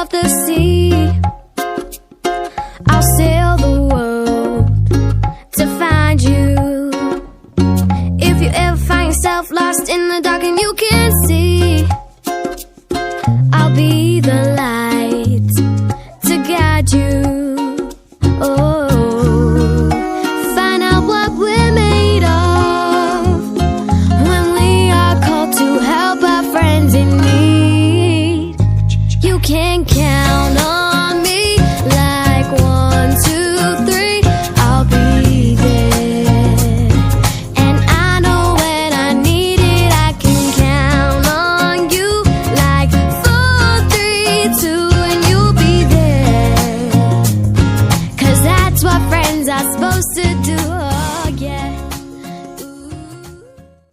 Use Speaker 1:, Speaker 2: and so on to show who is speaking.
Speaker 1: of the sea. I'll sail the world to find you. If you ever find yourself lost in the dark and you can't see,